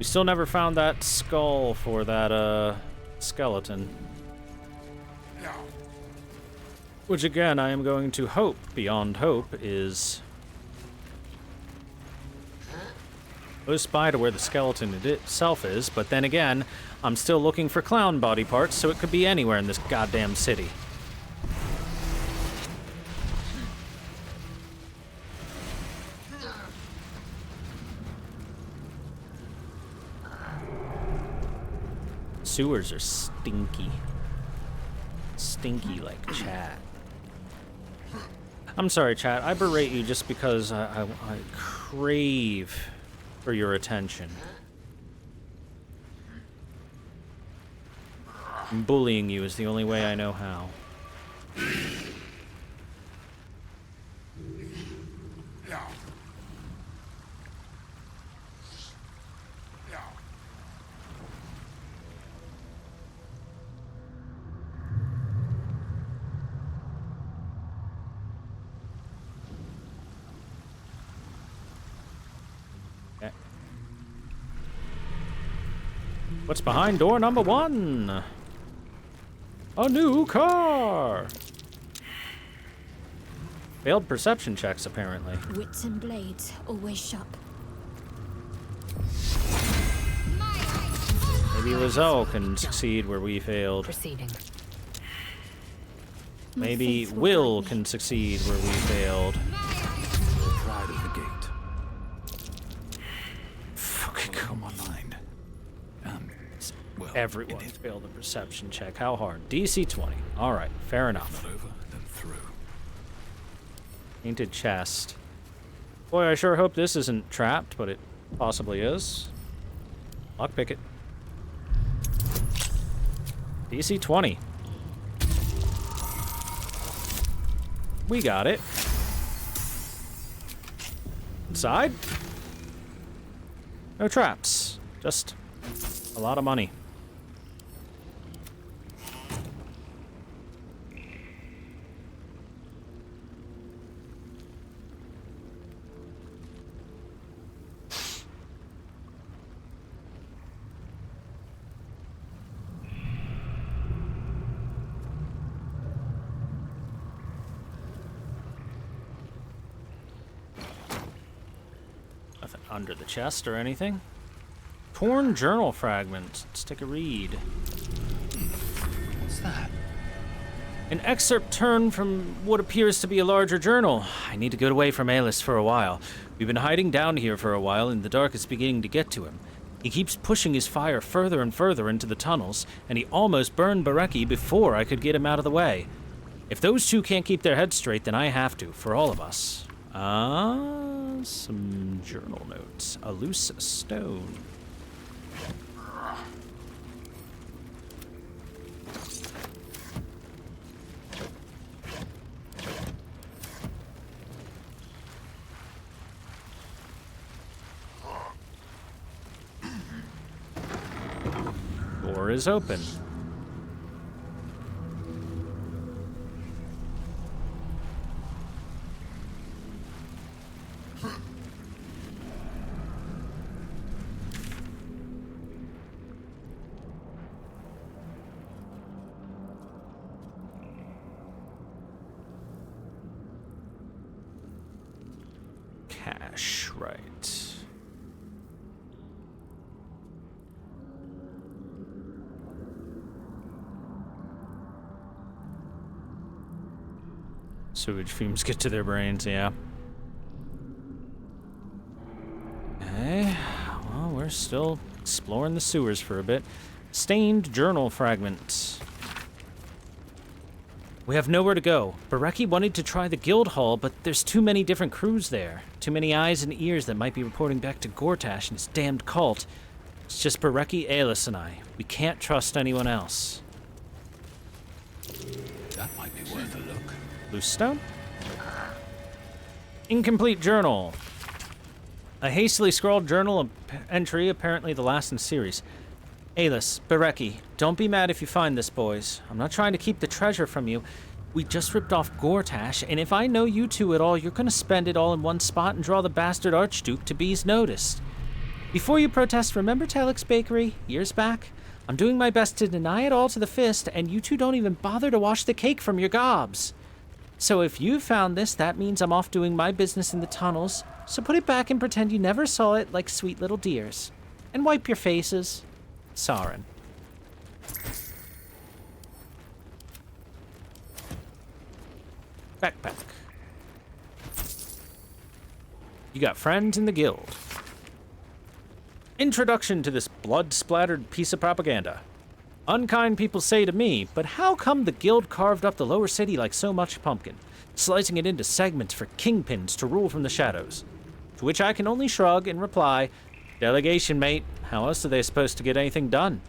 We still never found that skull for that, skeleton. Which, again, I am going to hope, beyond hope, is close by to where the skeleton itself is, but then again, I'm still looking for clown body parts, so it could be anywhere in this goddamn city. Sewers are stinky. Stinky like chat. I'm sorry, chat. I berate you just because I crave for your attention. And bullying you is the only way I know how. What's behind door number 1? A new car! Failed perception checks, apparently. Wits and blades, always sharp. Maybe Lizelle can succeed where we failed. Proceeding. Maybe Will can succeed where we failed. Pride of the gate. Fucking come on. Well, Everyone failed the perception check. How hard? DC 20. Alright, fair enough. not over, then through. Painted chest. Boy, I sure hope this isn't trapped, but it possibly is. Lockpick it. DC 20. We got it. Inside? No traps. Just a lot of money. Nothing under the chest or anything. Torn journal fragment. Let's take a read. What's that? An excerpt torn from what appears to be a larger journal. I need to get away from Alis for a while. We've been hiding down here for a while, and the dark is beginning to get to him. He keeps pushing his fire further and further into the tunnels, and he almost burned Bareki before I could get him out of the way. If those two can't keep their heads straight, then I have to, for all of us. Some journal notes. A loose stone. Door is open. Cash, right. Sewage fumes get to their brains, yeah. Okay, well, we're still exploring the sewers for a bit. Stained journal fragment. We have nowhere to go. Bareki wanted to try the guild hall, but there's too many different crews there. Too many eyes and ears that might be reporting back to Gortash and his damned cult. It's just Bareki, Alis, and I. We can't trust anyone else. That might be worth a look. Loose stone? Incomplete journal. A hastily scrawled journal entry, apparently the last in the series. Alis, Bareki, don't be mad if you find this, boys. I'm not trying to keep the treasure from you. We just ripped off Gortash, and if I know you two at all, you're gonna spend it all in one spot and draw the bastard Archduke to be's noticed. Before you protest, remember Talik's Bakery years back? I'm doing my best to deny it all to the fist, and you two don't even bother to wash the cake from your gobs. So if you found this, that means I'm off doing my business in the tunnels. So put it back and pretend you never saw it like sweet little dears. And wipe your faces. Sauron. Backpack. You got friends in the guild. Introduction to this blood-splattered piece of propaganda. Unkind people say to me, but how come the guild carved up the lower city like so much pumpkin, slicing it into segments for kingpins to rule from the shadows? To which I can only shrug and reply, delegation, mate. How else are they supposed to get anything done?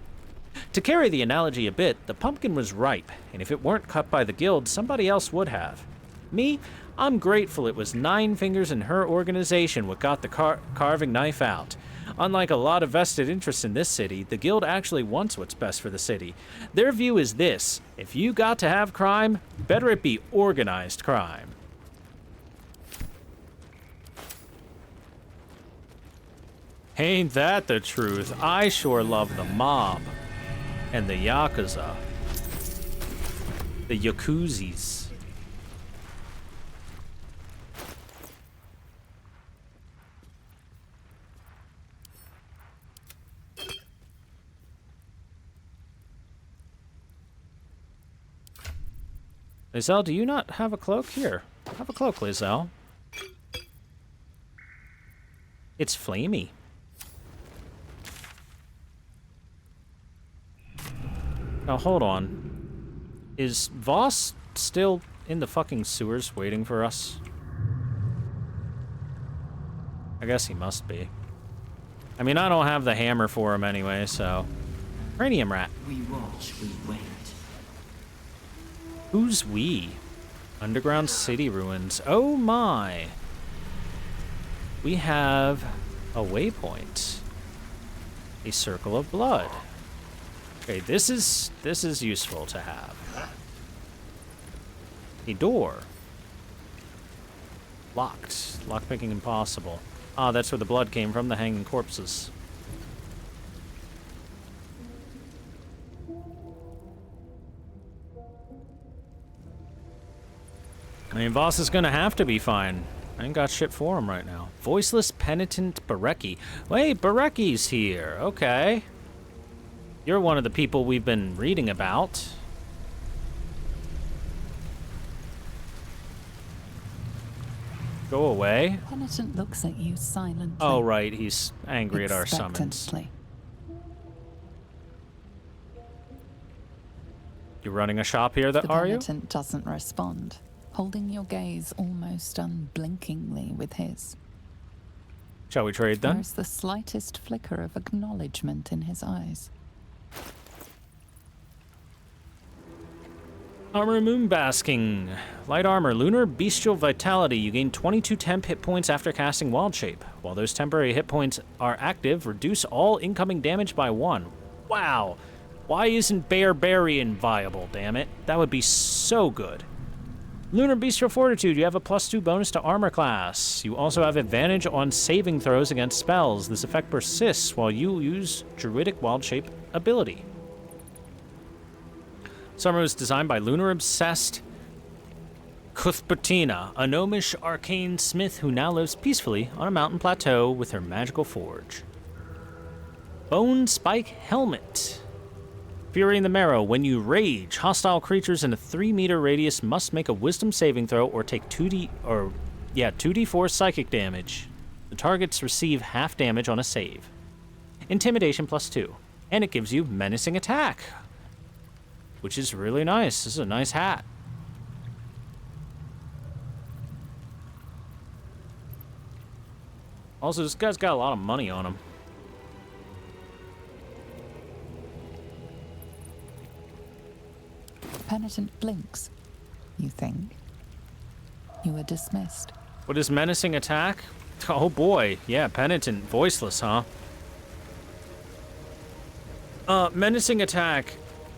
To carry the analogy a bit, the pumpkin was ripe, and if it weren't cut by the guild, somebody else would have. Me, I'm grateful it was Nine Fingers and her organization what got the carving knife out. Unlike a lot of vested interests in this city, the guild actually wants what's best for the city. Their view is this: if you got to have crime, better it be organized crime. Ain't that the truth? I sure love the mob. And the Yakuza. The Yakuzis. Lizelle, do you not have a cloak? Here, have a cloak, Lizelle. It's flamey. Now, hold on. Is Voss still in the fucking sewers waiting for us? I guess he must be. I mean, I don't have the hammer for him anyway, so... Cranium rat. We watch, we wait. Who's we? Underground city ruins. Oh my. We have a waypoint. A circle of blood. Okay, this is useful to have. A door. Locked. Lockpicking impossible. Ah, that's where the blood came from, the hanging corpses. I mean, Voss is gonna have to be fine. I ain't got shit for him right now. Voiceless Penitent Barecki. Wait, Barecki's here. Okay. You're one of the people we've been reading about. Go away. Penitent looks at you silently. Oh, right. He's angry at our summons. Expectantly. You running a shop here, The are you? penitent doesn't respond, holding your gaze almost unblinkingly with his. Shall we trade then? There's the slightest flicker of acknowledgement in his eyes. Armor Moonbasking. Light armor. Lunar Bestial Vitality. You gain 22 temp hit points after casting Wild Shape. While those temporary hit points are active, reduce all incoming damage by 1. Wow. Why isn't Barbarian viable, damn it? That would be so good. Lunar Bestial Fortitude. You have a +2 bonus to armor class. You also have advantage on saving throws against spells. This effect persists while you use Druidic Wild Shape ability. Summer was designed by lunar-obsessed Cuthbertina, a gnomish arcane smith who now lives peacefully on a mountain plateau with her magical forge. Bone Spike Helmet. Fury in the Marrow. When you rage, hostile creatures in a 3-meter radius must make a wisdom saving throw or take 2d4 psychic damage. The targets receive half damage on a save. Intimidation +2. And it gives you menacing attack, which is really nice. This is a nice hat. Also, this guy's got a lot of money on him. Penitent blinks. You think? You were dismissed. What is menacing attack? Oh boy, yeah, penitent, voiceless, huh? Menacing attack.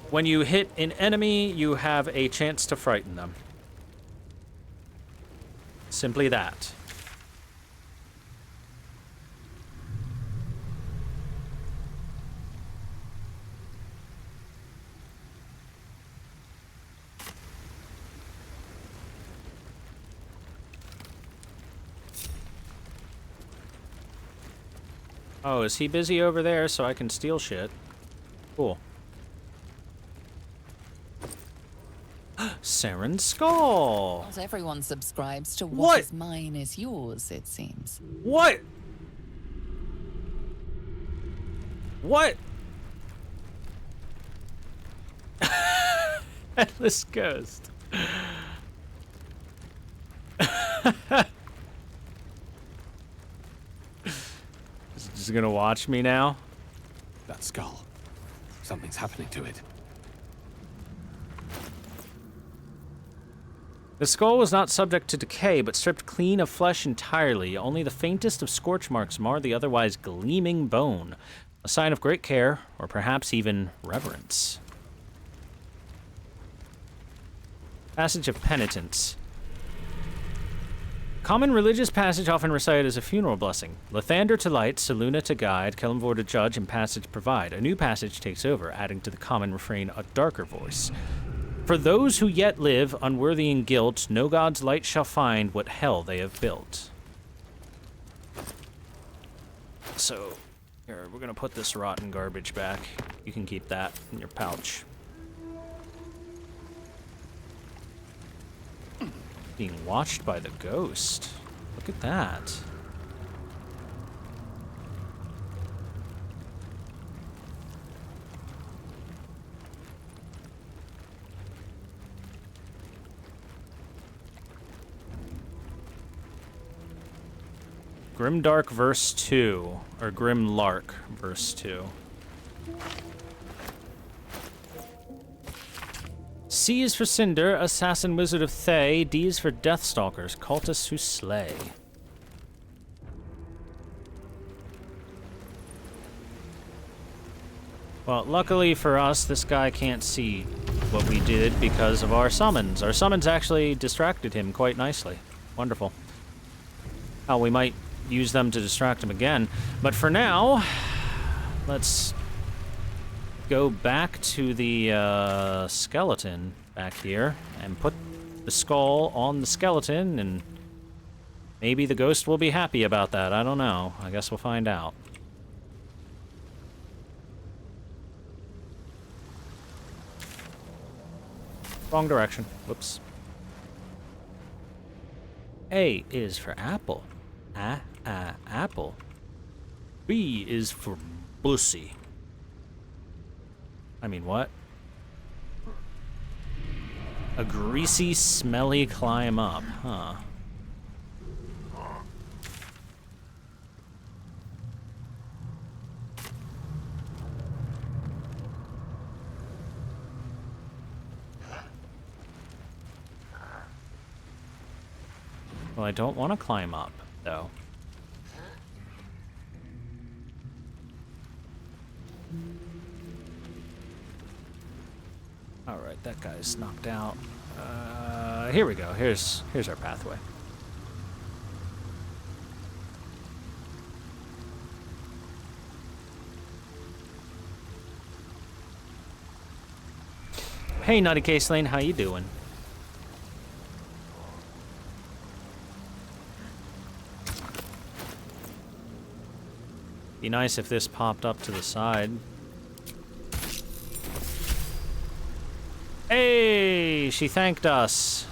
When you hit an enemy, you have a chance to frighten them. Simply that. Oh, is he busy over there so I can steal shit? Cool. Saren's skull! Not everyone subscribes to What? what is mine is yours, it seems. What? What? Headless ghost. Is it just gonna watch me now? That skull. Something's happening to it. The skull was not subject to decay, but stripped clean of flesh entirely. Only the faintest of scorch marks marred the otherwise gleaming bone. A sign of great care, or perhaps even reverence. Passage of Penitence. Common religious passage often recited as a funeral blessing. Lathander to light, Selûne to guide, Kelemvor to judge, and passage provide. A new passage takes over, adding to the common refrain a darker voice. For those who yet live, unworthy in guilt, no god's light shall find what hell they have built. So, here, we're gonna put this rotten garbage back. You can keep that in your pouch. Being watched by the ghost. Look at that. Grimdark verse 2, or Grimlark verse 2. C is for Cinder, Assassin Wizard of Thay. D is for Deathstalkers, Cultists who slay. Well, luckily for us, this guy can't see what we did because of our summons. Our summons actually distracted him quite nicely. Wonderful. Oh, we might use them to distract him again. But for now, let's go back to the skeleton back here and put the skull on the skeleton, and maybe the ghost will be happy about that. I don't know. I guess we'll find out. Wrong direction. Whoops. A is for apple. Apple. B is for bussy. I mean, what? A greasy, smelly climb up, huh? Well, I don't want to climb up, though. All right, that guy's knocked out. Here we go. Here's our pathway. Hey, Naughty Case Lane, how you doing? Be nice if this popped up to the side. Hey, she thanked us.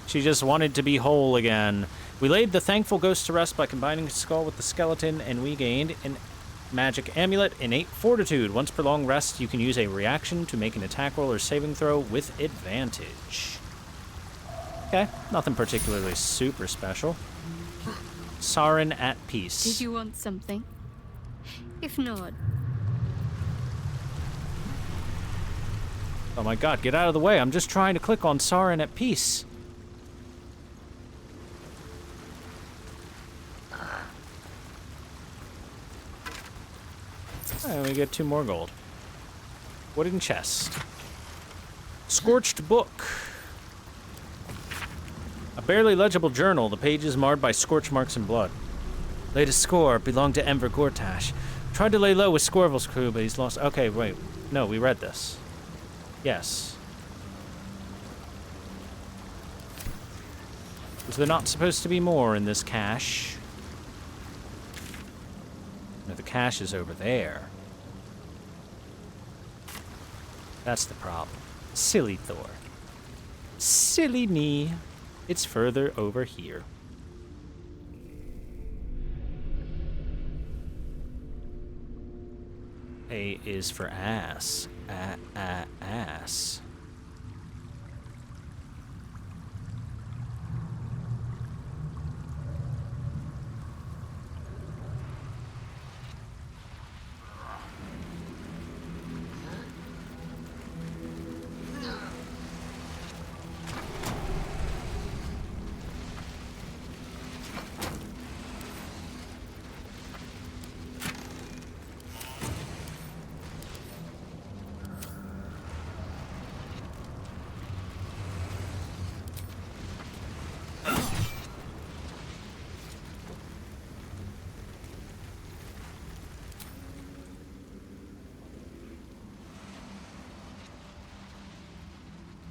She just wanted to be whole again. We laid the thankful ghost to rest by combining his skull with the skeleton, and we gained an magic amulet, innate fortitude. Once per long rest, you can use a reaction to make an attack roll or saving throw with advantage. Okay, nothing particularly super special. Saren at peace. Did you want something? If not, oh my god, get out of the way. I'm just trying to click on Saren at peace. And we get 2 more gold. Wooden chest. Scorched book. A barely legible journal, the pages marred by scorch marks and blood. Latest score belonged to Enver Gortash. Tried to lay low with Scorvil's crew, but he's lost. Okay, wait. No, we read this. Yes. Was there not supposed to be more in this cache? the cache is over there. That's the problem. Silly Thor. Silly me. It's further over here. A is for ass. Ass.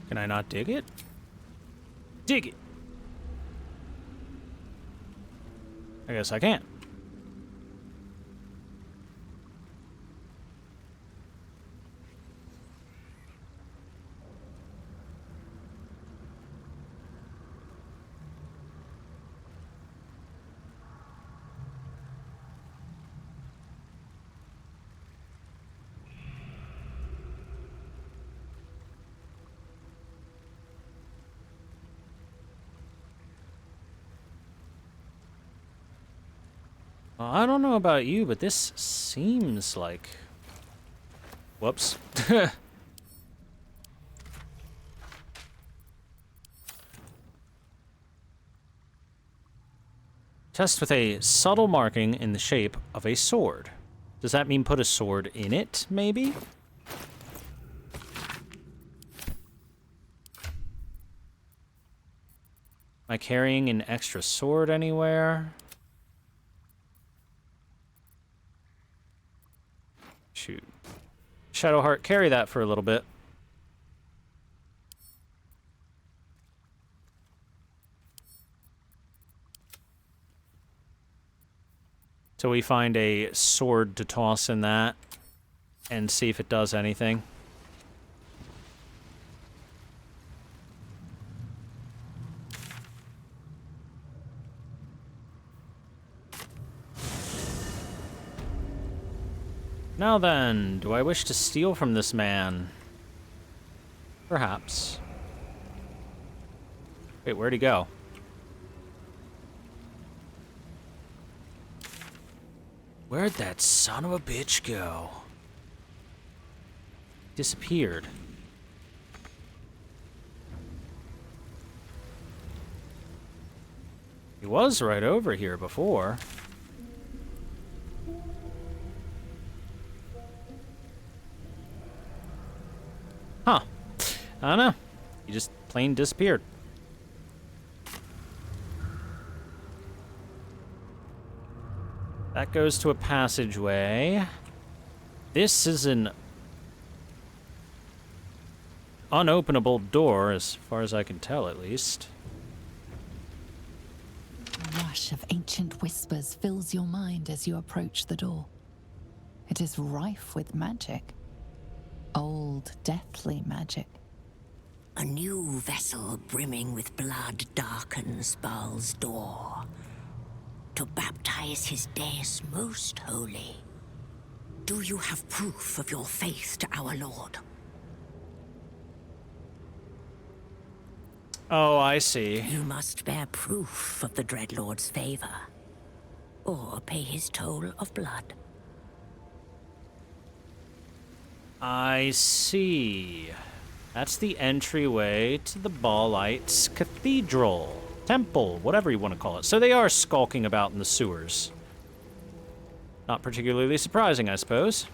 Can I not dig it? Dig it! I guess I can't. Well, I don't know about you, but this seems like... Whoops. Test with a subtle marking in the shape of a sword. Does that mean put a sword in it, maybe? Am I carrying an extra sword anywhere? Shoot. Shadowheart, carry that for a little bit. Till we find a sword to toss in that and see if it does anything. Now then, do I wish to steal from this man? Perhaps. Wait, where'd he go? Where'd that son of a bitch go? Disappeared. He was right over here before. Huh. I don't know. He just plain disappeared. That goes to a passageway. This is an unopenable door, as far as I can tell, at least. A rush of ancient whispers fills your mind as you approach the door. It is rife with magic. Old, deathly magic. A new vessel brimming with blood darkens Baal's door. To baptize his deus most holy. Do you have proof of your faith to our Lord? Oh, I see. You must bear proof of the Dreadlord's favor, or pay his toll of blood. I see. That's the entryway to the Baalites' cathedral. Temple, whatever you want to call it. So they are skulking about in the sewers. Not particularly surprising, I suppose.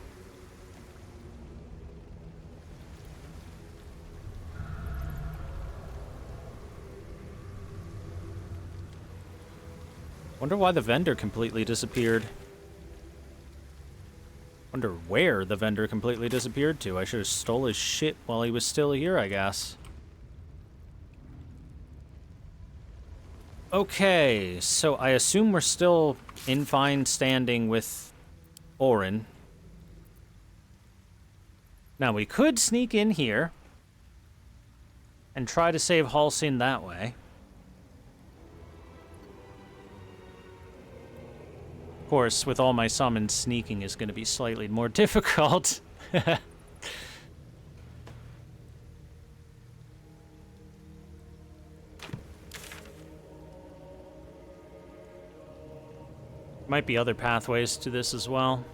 Wonder why the vendor completely disappeared. Wonder where the vendor completely disappeared to. I should have stole his shit while he was still here, I guess. Okay, so I assume we're still in fine standing with Orin. Now, we could sneak in here and try to save Halcyon that way. Of course, with all my summons, sneaking is going to be slightly more difficult. Might be other pathways to this as well.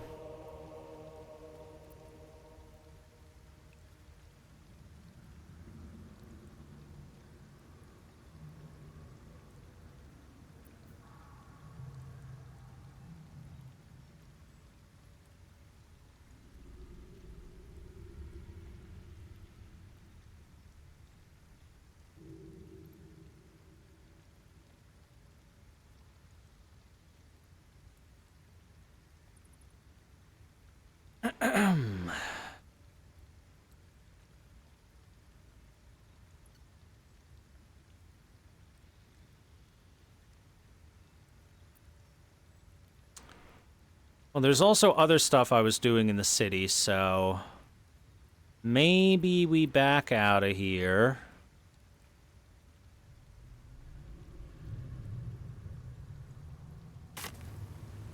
Well, there's also other stuff I was doing in the city, so maybe we back out of here.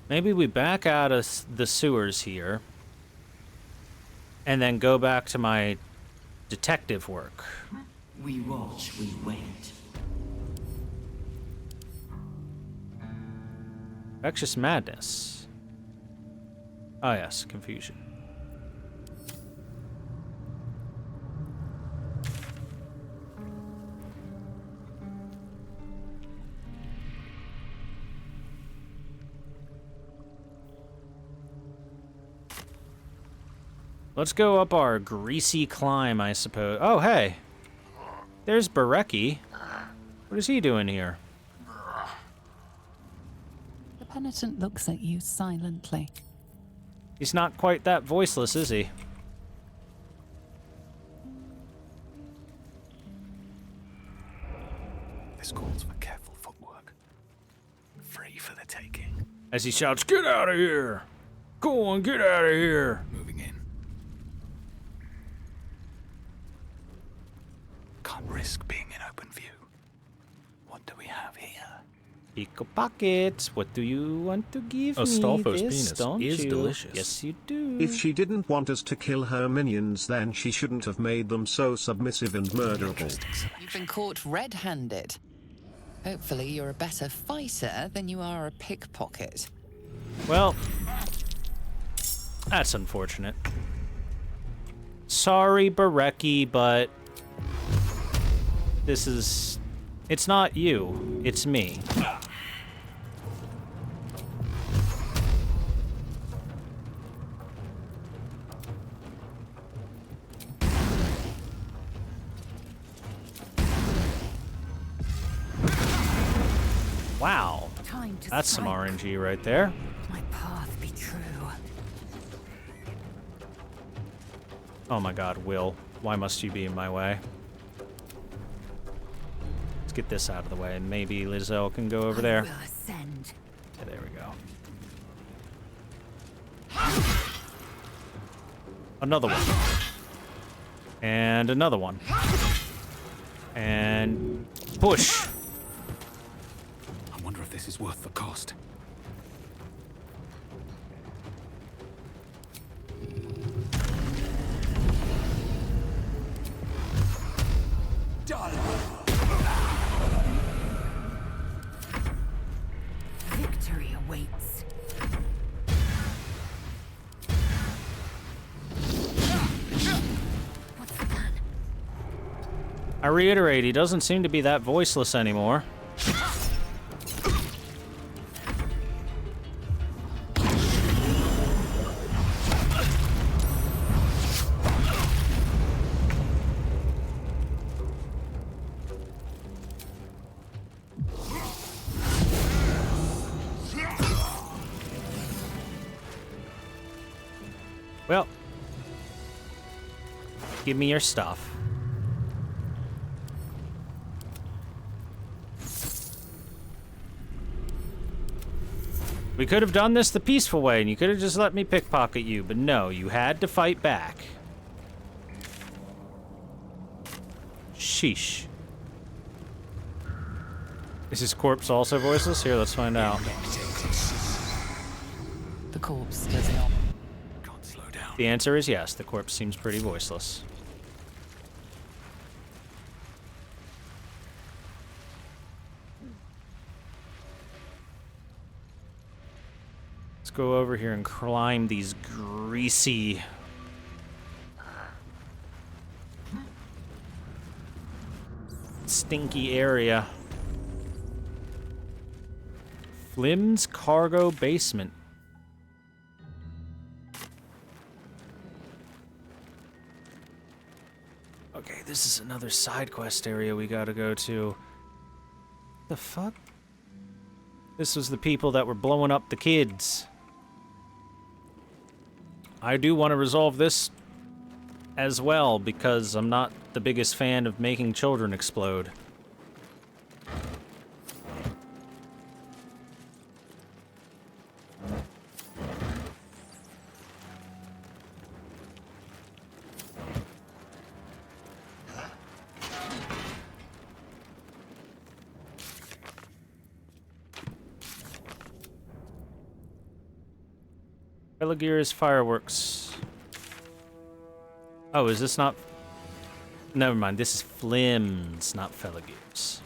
Maybe we back out of the sewers here and then go back to my detective work. We watch, we wait. Infectious madness. Ah, yes, confusion. Let's go up our greasy climb, I suppose. Oh, hey. There's Bareki. What is he doing here? The penitent looks at you silently. He's not quite that voiceless, is he? This calls for careful footwork. Free for the taking. As he shouts, "Get out of here! Go on, get out of here!" Moving in. Can't risk being in open view. What do we have here? Pico pockets, what do you want to give me? Astolfo's This, penis don't is you? delicious. Yes, you do. If she didn't want us to kill her minions, then she shouldn't have made them so submissive and murderable. You've been caught red-handed. Hopefully you're a better fighter than you are a pickpocket. Well, that's unfortunate. Sorry, Bareki, but this is... It's not you, it's me. Wow, that's some RNG right there. My path be true. Oh my god, Will, why must you be in my way? Let's get this out of the way, and maybe Lizelle can go over there. I will ascend. Yeah, there we go. Another one. And another one. And push. I wonder if this is worth the cost. Victory awaits. What's the plan? I reiterate, he doesn't seem to be that voiceless anymore. Well, give me your stuff. We could have done this the peaceful way, and you could have just let me pickpocket you, but no, you had to fight back. Sheesh. Is his corpse also voiceless? Here, let's find out. The corpse does not. Can't slow down. The answer is yes, the corpse seems pretty voiceless. Let's go over here and climb these greasy... stinky area. Flim's cargo basement. Okay, this is another side quest area we gotta go to. The fuck? This was the people that were blowing up the kids. I do want to resolve this as well, because I'm not the biggest fan of making children explode. Pelagir's fireworks. Oh, is this not... Never mind, this is Flim's, not Felagir's.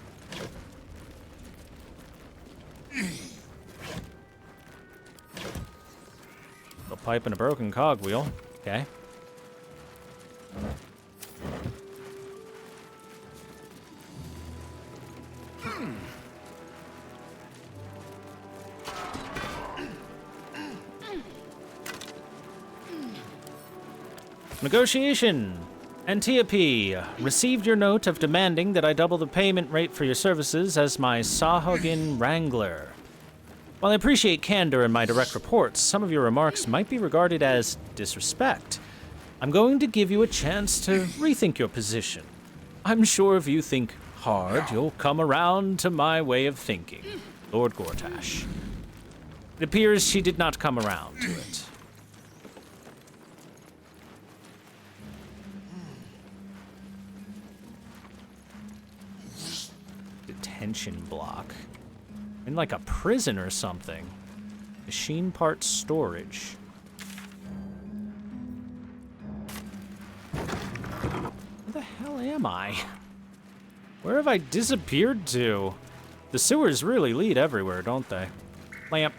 A pipe and a broken cogwheel. Okay. Negotiation. Antiope, received your note of demanding that I double the payment rate for your services as my Sahagin Wrangler. While I appreciate candor in my direct reports, some of your remarks might be regarded as disrespect. I'm going to give you a chance to rethink your position. I'm sure if you think hard, you'll come around to my way of thinking. Lord Gortash. It appears she did not come around to it. Detention block. In like a prison or something. Machine parts storage. Where the hell am I? Where have I disappeared to? The sewers really lead everywhere, don't they? Lamp.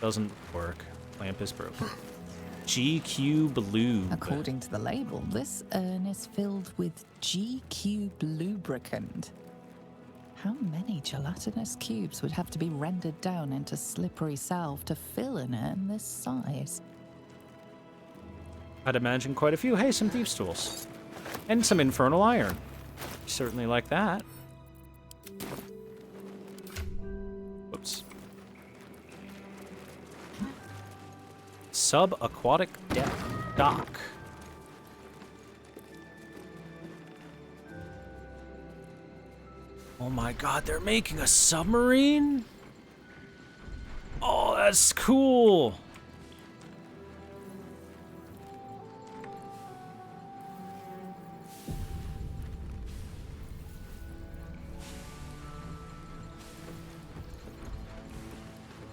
Doesn't work. Lamp is broken. GQ Blue. According to the label, this urn is filled with GQ lubricant. How many gelatinous cubes would have to be rendered down into slippery salve to fill an urn this size? I'd imagine quite a few. Hey, some thieves' tools. And some infernal iron. Certainly like that. Whoops. Subaquatic dock. Oh my god, they're making a submarine? Oh, that's cool.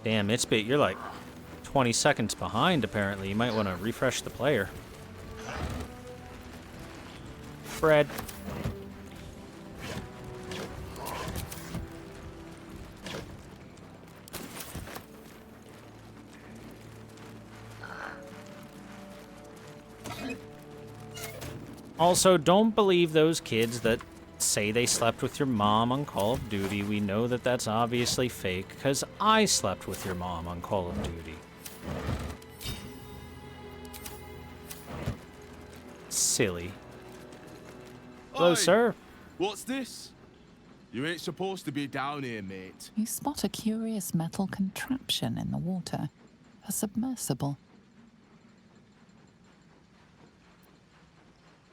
Damn, Itchbait, you're like 20 seconds behind, apparently. You might want to refresh the player. Bread. Also, don't believe those kids that say they slept with your mom on Call of Duty. We know that that's obviously fake, because I slept with your mom on Call of Duty. Silly. Hello, Oi, sir. What's this? You ain't supposed to be down here, mate. You spot a curious metal contraption in the water. A submersible.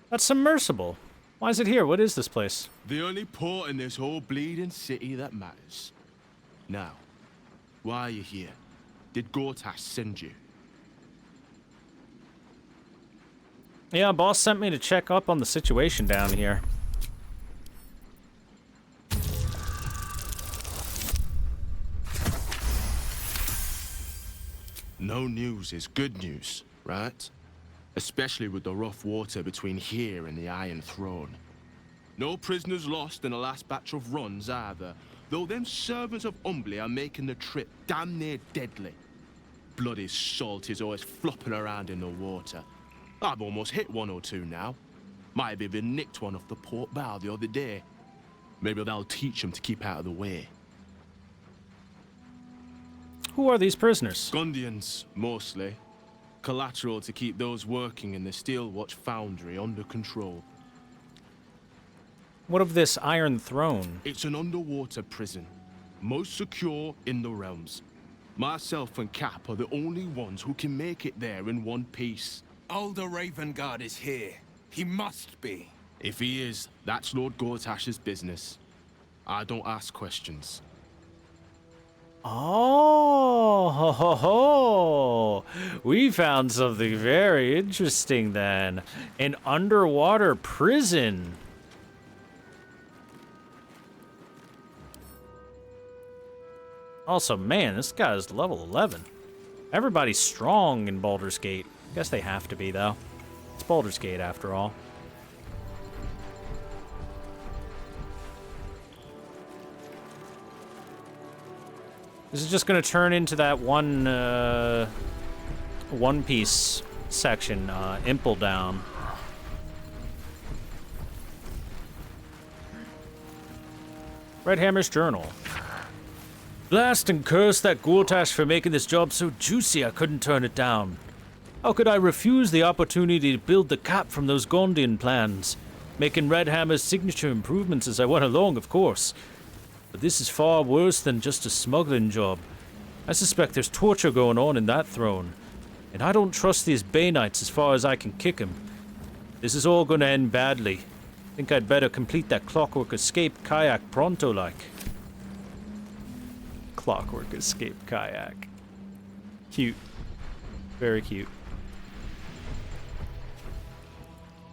That's submersible. Why is it here? What is this place? The only port in this whole bleeding city that matters. Now, Why are you here? Did Gortash send you? Yeah, boss sent me to check up on the situation down here. No news is good news, right? Especially with the rough water between here and the Iron Throne. No prisoners lost in the last batch of runs either, though them servants of Umbly are making the trip damn near deadly. Bloody salt is always flopping around in the water. I've almost hit one or two now. Might have even nicked one off the port bow the other day. Maybe that'll teach them to keep out of the way. Who are these prisoners? Gundians, mostly. Collateral to keep those working in the Steel Watch foundry under control. What of this Iron Throne? It's an underwater prison, most secure in the realms. Myself and Cap are the only ones who can make it there in one piece. Older Ravengard is here. He must be. If he is, that's Lord Gortash's business. I don't ask questions. Oh, ho, ho, ho. We found something very interesting then. An underwater prison. Also, man, this guy's level 11. Everybody's strong in Baldur's Gate. Guess they have to be, though. It's Baldur's Gate, after all. This is just going to turn into that One Piece section, Impel Down. Red Hammer's journal. Blast and curse that Gortash for making this job so juicy I couldn't turn it down. How could I refuse the opportunity to build the cap from those Gondian plans? Making Red Hammer's signature improvements as I went along, of course. But this is far worse than just a smuggling job. I suspect there's torture going on in that throne. And I don't trust these Bay Knights as far as I can kick 'em. This is all gonna end badly. Think I'd better complete that clockwork escape kayak pronto-like. Clockwork escape kayak. Cute. Very cute.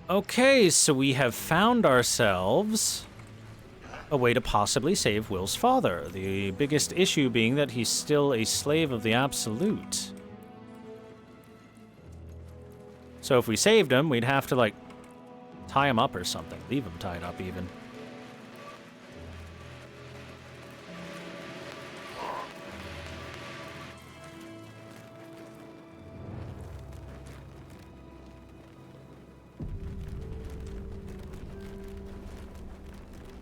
Okay, so we have found ourselves a way to possibly save Will's father. The biggest issue being that he's still a slave of the Absolute. So if we saved him, we'd have to, like, tie him up or something. Leave him tied up, even.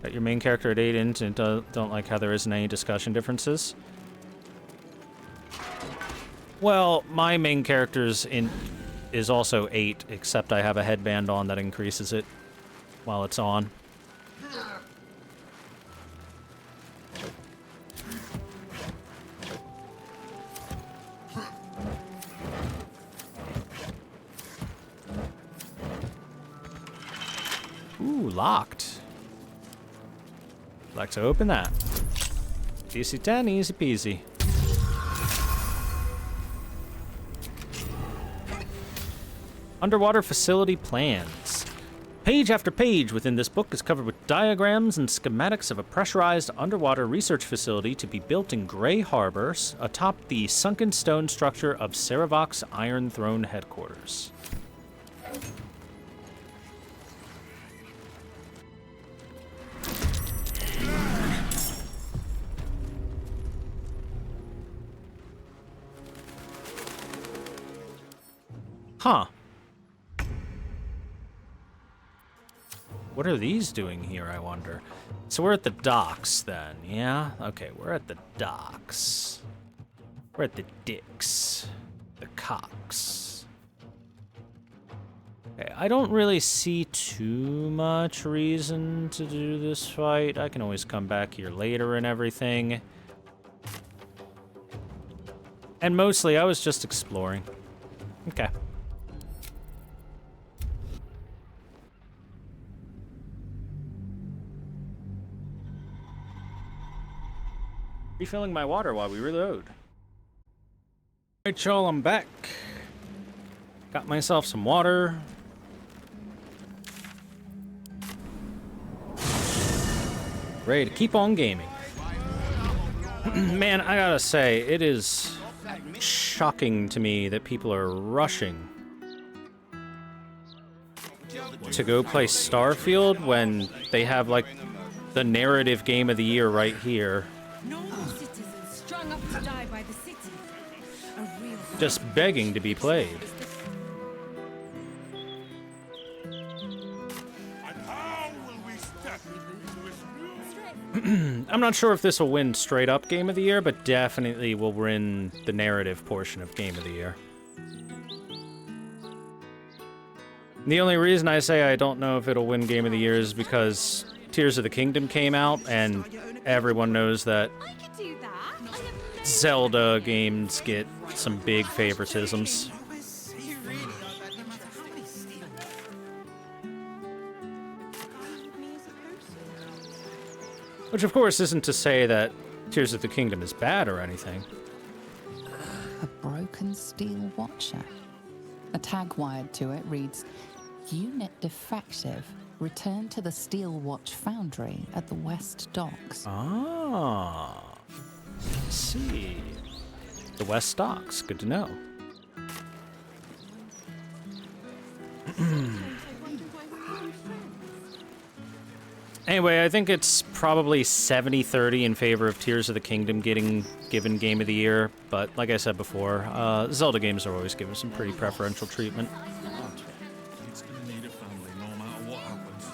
Got your main character at 8 int and don't like how there isn't any discussion differences. Well, my main character's is also 8, except I have a headband on that increases it while it's on. Ooh, locked. Like to open that. DC 10, easy peasy. Underwater facility plans. Page after page within this book is covered with diagrams and schematics of a pressurized underwater research facility to be built in Grey Harbor atop the sunken stone structure of Saravok's Iron Throne headquarters. Huh. What are these doing here, I wonder? So we're at the docks, then, yeah? Okay, we're at the docks. We're at the dicks. The cocks. Okay, I don't really see too much reason to do this fight. I can always come back here later and everything. And mostly, I was just exploring. Okay. Refilling my water while we reload. Alright, y'all, I'm back. Got myself some water. Ready to keep on gaming. Man, I gotta say, it is shocking to me that people are rushing to go play Starfield when they have, like, the narrative game of the year right here. Just begging to be played. I'm not sure if this will win straight up Game of the Year, but definitely will win the narrative portion of Game of the Year. The only reason I say I don't know if it'll win Game of the Year is because Tears of the Kingdom came out, and everyone knows that Zelda games get some big favoritisms. Which, of course, isn't to say that Tears of the Kingdom is bad or anything. A broken steel watcher. A tag wired to it reads, "Unit defective. Return to the Steel Watch Foundry at the West Docks." Ah, let's see. The West Docks, good to know. Anyway, I think it's probably 70-30 in favor of Tears of the Kingdom getting given Game of the Year, but like I said before, Zelda games are always given some pretty preferential treatment. It's gonna need a family no matter what happens.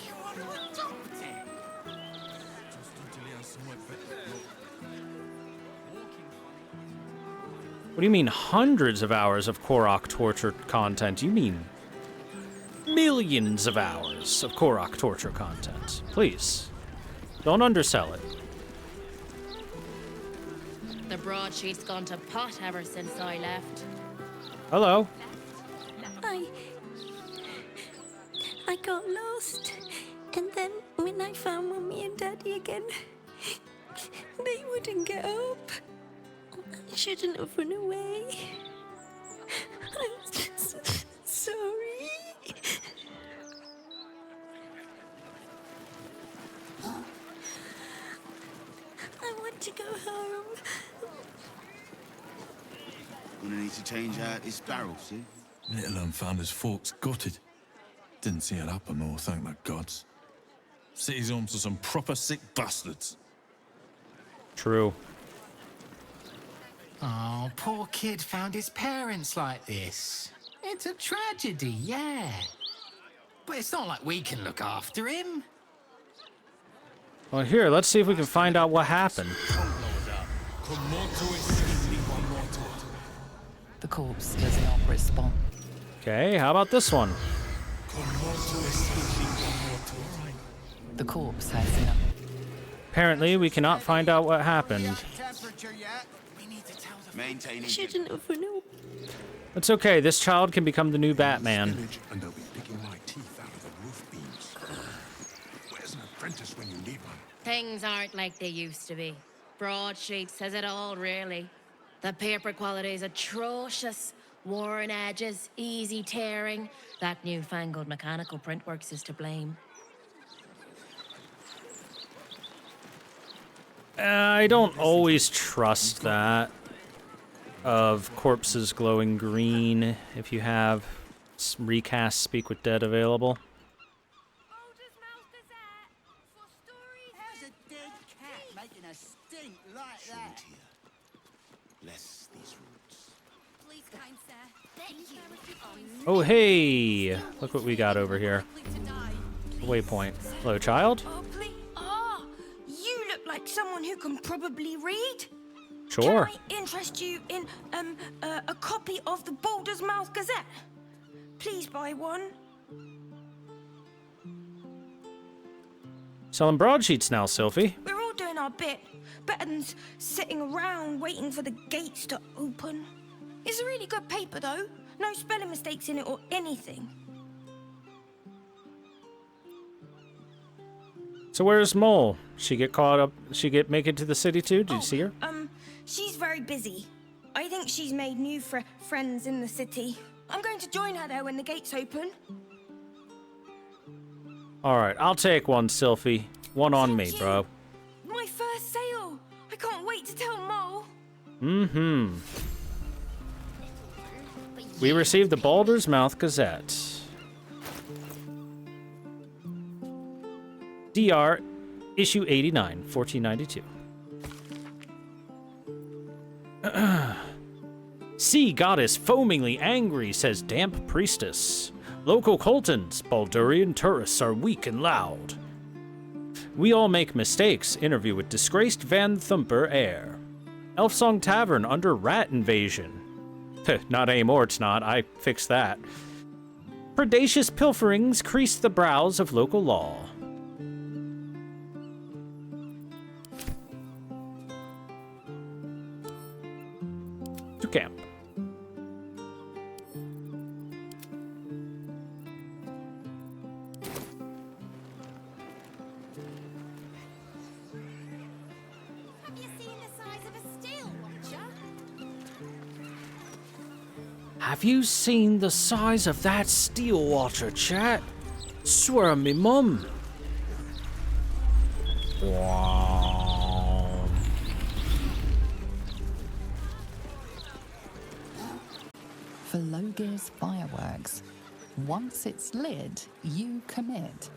You want to adopt it? Just until he has somewhere better. What do you mean hundreds of hours of Korok torture content? You mean millions of hours of Korok torture content. Please, don't undersell it. The broadsheet's gone to pot ever since I left. Hello. I got lost. And then when I found Mummy and Daddy again, they wouldn't get up. I shouldn't have run away. I'm just sorry. I want to go home. Gonna need to change out his barrel, see? Little un found his forks gutted. Didn't see it happen, though, thank the gods. City's home to some proper sick bastards. True. Oh, poor kid found his parents like this. It's a tragedy, yeah. But it's not like we can look after him. Well, here, let's see if we can find out what happened. The corpse does not respond. Okay, how about this one? The corpse has enough. Apparently, we cannot find out what happened. Maintaining. Shouldn't have run away. It's okay, this child can become the new Batman. And they'll be picking my teeth out of the roof beams. Where's an apprentice when you need one? Things aren't like they used to be. Broadsheet says it all, really. The paper quality is atrocious. Worn edges, easy tearing. That newfangled mechanical printworks is to blame. I don't always trust that. Of corpses glowing green if you have recast Speak with Dead available. How's a dead cat making a stink like that? Bless these roots. Please, kind sir. Thank you. Oh, hey! Look what we got over here. Waypoint. Hello, child? Oh, please. Oh, you look like someone who can probably read. Sure. Can I interest you in a copy of the Baldur's Mouth Gazette? Please buy one. Selling broadsheets now, Sylphie. We're all doing our bit. Better than sitting around waiting for the gates to open. It's a really good paper, though. No spelling mistakes in it or anything. So where's Mole? She get caught up? Make it to the city too? Did you see her? She's very busy. I think she's made new friends in the city. I'm going to join her there when the gates open. Alright, I'll take one, Sylphie. One on me, bro. My first sale! I can't wait to tell Mole. Mm-hmm. We received the Baldur's Mouth Gazette. DR, issue 89, 1492. Sea goddess foamingly angry, says damp priestess. Local Coltons, Baldurian tourists are weak and loud. We all make mistakes, interview with disgraced Van Thumper heir. Elfsong Tavern under rat invasion. Not anymore, it's not. I fixed that. Predacious pilferings crease the brows of local law. To camp. Have you seen the size of that steel water, chat? Swear on me mum. Wow. For Logir's fireworks, once it's lit, you commit.